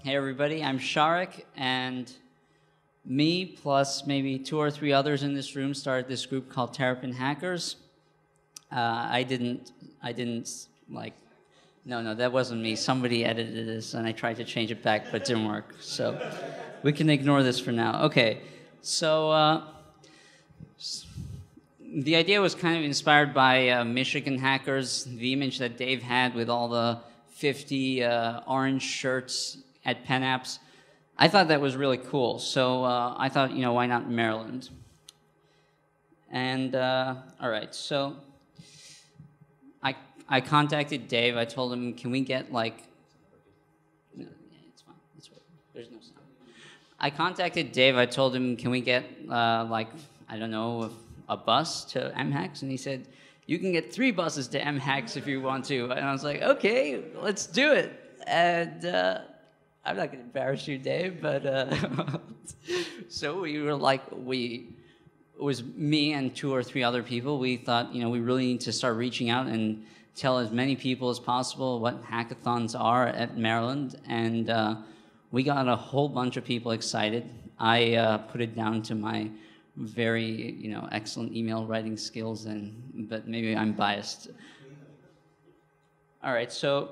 Hey everybody, I'm Sharek, and me plus maybe 2 or 3 others in this room started this group called Terrapin Hackers. I didn't like, no, that wasn't me. Somebody edited this, and I tried to change it back, but it didn't work. So we can ignore this for now. Okay, so the idea was kind of inspired by Michigan hackers, the image that Dave had with all the 50 orange shirts at Penn Apps. I thought that was really cool, so I thought, why not Maryland? And all right, so I contacted Dave. I told him, can we get no, it's fine. There's no sound. I contacted Dave. I told him, can we get I don't know, a bus to MHAX? And he said, you can get 3 buses to MHAX if you want to. And I was like, okay, let's do it. And I'm not going to embarrass you, Dave, but so we were it was me and 2 or 3 other people. We thought, we really need to start reaching out and tell as many people as possible what hackathons are at Maryland. And we got a whole bunch of people excited. I put it down to my very, excellent email writing skills, but maybe I'm biased. All right, so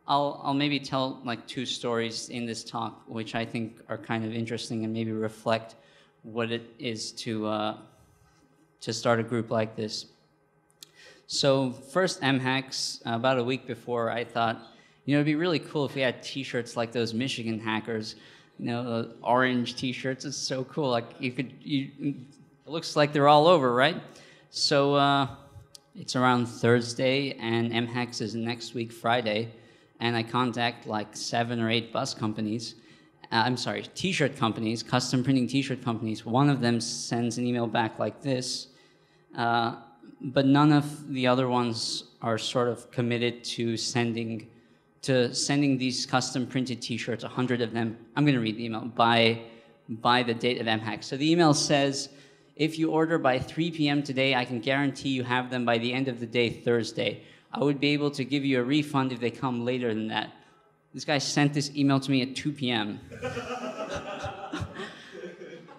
I'll maybe tell 2 stories in this talk, which I think are kind of interesting and maybe reflect what it is to start a group like this. So first, MHAX, about a week before, I thought, it'd be really cool if we had T-shirts like those Michigan hackers, the orange T-shirts. It's so cool. It looks like they're all over, right? So it's around Thursday, and MHAX is next week, Friday, and I contact 7 or 8 bus companies. T-shirt companies, custom printing T-shirt companies. One of them sends an email back like this, but none of the other ones are sort of committed to sending these custom printed T-shirts, 100 of them. I'm going to read the email by the date of MHAX. So the email says, if you order by 3 p.m. today, I can guarantee you have them by the end of the day, Thursday. I would be able to give you a refund if they come later than that. This guy sent this email to me at 2 p.m.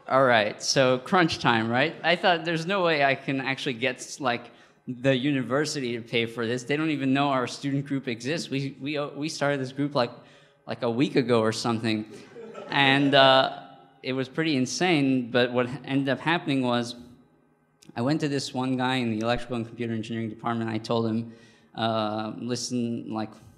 All right, so crunch time, right? I thought there's no way I can actually get the university to pay for this. They don't even know our student group exists. We started this group like a week ago or something, and it was pretty insane. But what ended up happening was, I went to this one guy in the electrical and computer engineering department. I told him, listen,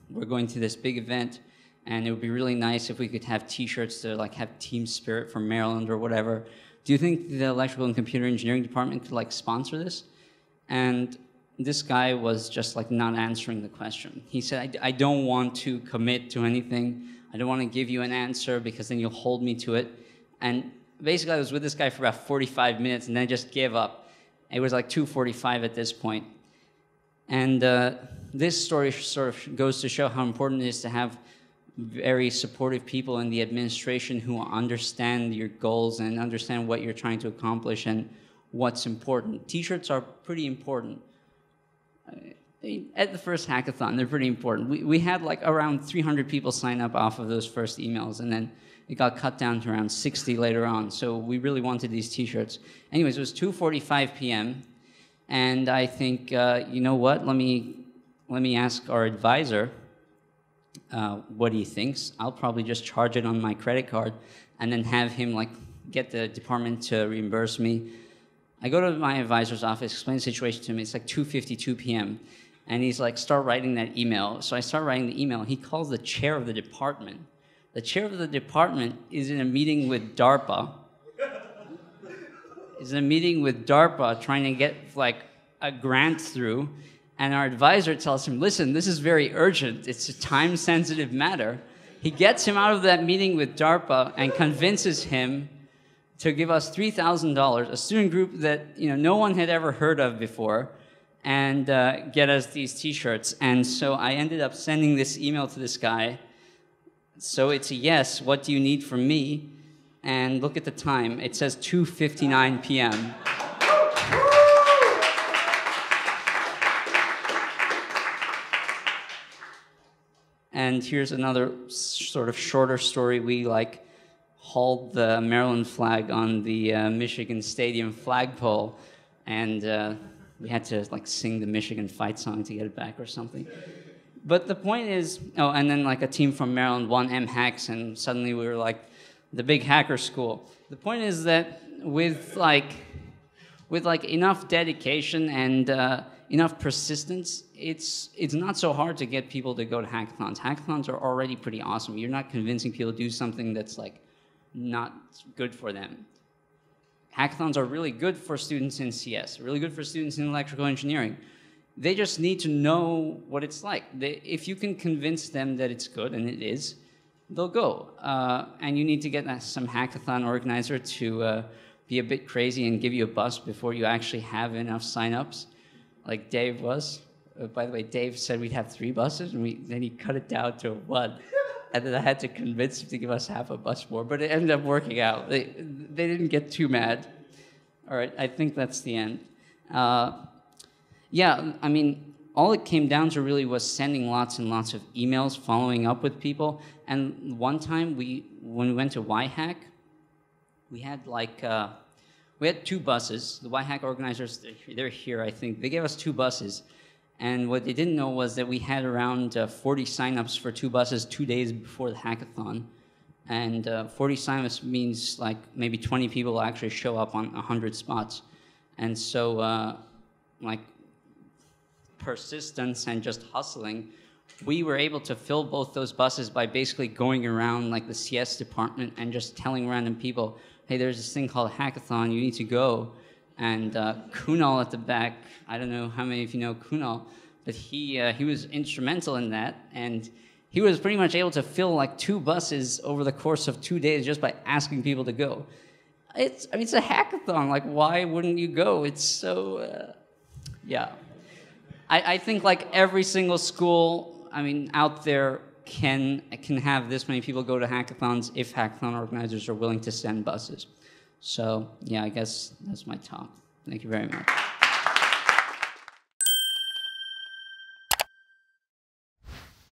we're going to this big event, and it would be really nice if we could have T-shirts to have team spirit from Maryland or whatever. Do you think the electrical and computer engineering department could sponsor this? And this guy was just not answering the question. He said, I don't want to commit to anything. I don't want to give you an answer because then you'll hold me to it. And basically I was with this guy for about 45 minutes and then I just gave up. It was 2:45 at this point. And this story sort of goes to show how important it is to have very supportive people in the administration who understand your goals and understand what you're trying to accomplish and what's important. T-shirts are pretty important. At the first hackathon, they're pretty important. We had around 300 people sign up off of those first emails, and then it got cut down to around 60 later on. So we really wanted these T-shirts. Anyways, it was 2:45 p.m. And I think, you know what? Let me ask our advisor what he thinks. I'll probably just charge it on my credit card and then have him get the department to reimburse me. I go to my advisor's office, explain the situation to him. It's 2:52 p.m. And he's start writing that email. So I start writing the email. He calls the chair of the department. The chair of the department is in a meeting with DARPA. Is in a meeting with DARPA trying to get a grant through. And our advisor tells him, listen, this is very urgent. It's a time-sensitive matter. He gets him out of that meeting with DARPA and convinces him to give us $3,000, a student group that no one had ever heard of before, and get us these T-shirts. And so I ended up sending this email to this guy. So it's a yes, what do you need from me? And look at the time. It says 2:59 p.m. And here's another sort of shorter story. We like hauled the Maryland flag on the Michigan Stadium flagpole, and we had to like sing the Michigan fight song to get it back or something. But the point is, oh, and then like a team from Maryland won MHacks, and suddenly we were like the big hacker school. The point is that with enough dedication and enough persistence, it's not so hard to get people to go to hackathons. Hackathons are already pretty awesome. You're not convincing people to do something that's like not good for them. Hackathons are really good for students in CS, really good for students in electrical engineering. They just need to know what it's like. If you can convince them that it's good, and it is, they'll go. And you need to get some hackathon organizer to be a bit crazy and give you a bus before you actually have enough signups, like Dave was. By the way, Dave said we'd have 3 buses, and then he cut it down to 1. And then I had to convince him to give us half a bus more, but it ended up working out. They didn't get too mad. All right, I think that's the end. Yeah, I mean, all it came down to really was sending lots and lots of emails, following up with people. And one time, when we went to YHack, we had we had 2 buses. The YHack organizers, they're here, I think. They gave us 2 buses. And what they didn't know was that we had around 40 signups for 2 buses 2 days before the hackathon. And 40 signups means like maybe 20 people will actually show up on 100 spots. And so like persistence and just hustling, we were able to fill both those buses by basically going around like the CS department and just telling random people, hey, there's this thing called a hackathon, you need to go. And Kunal at the back, I don't know how many of you know Kunal, but he was instrumental in that, and he was pretty much able to fill like 2 buses over the course of 2 days just by asking people to go. It's a hackathon, like why wouldn't you go? It's so, yeah. I think like every single school, out there can have this many people go to hackathons if hackathon organizers are willing to send buses. So yeah, I guess that's my talk. Thank you very much.